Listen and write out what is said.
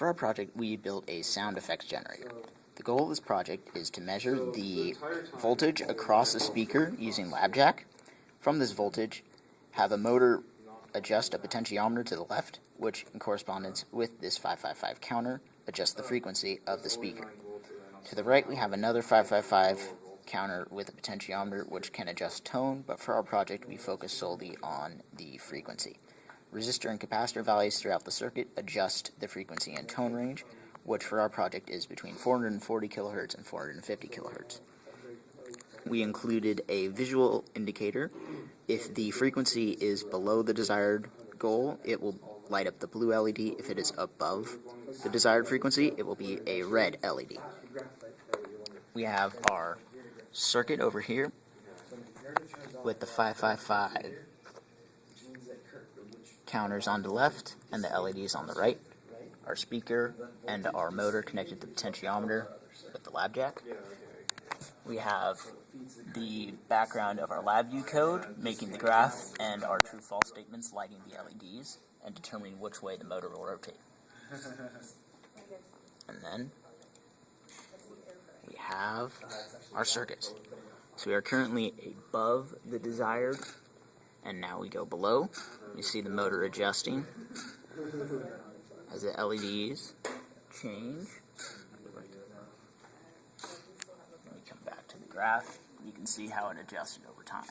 For our project, we built a sound effects generator. The goal of this project is to measure the voltage across the speaker using lab jack. From this voltage, have a motor adjust a potentiometer to the left, which in correspondence with this 555 counter, adjust the frequency of the speaker. To the right, we have another 555 counter with a potentiometer which can adjust tone, but for our project we focus solely on the frequency. Resistor and capacitor values throughout the circuit adjust the frequency and tone range, which for our project is between 440 kHz and 450 kHz. We included a visual indicator. If the frequency is below the desired goal, it will light up the blue LED. If it is above the desired frequency, it will be a red LED. We have our circuit over here with the 555 counters on the left and the LEDs on the right, our speaker and our motor connected to the potentiometer with the lab jack. We have the background of our LabVIEW code making the graph and our true-false statements lighting the LEDs and determining which way the motor will rotate. And then we have our circuit. So we are currently above the desired, and now we go below. You see the motor adjusting as the LEDs change. When we come back to the graph, you can see how it adjusted over time.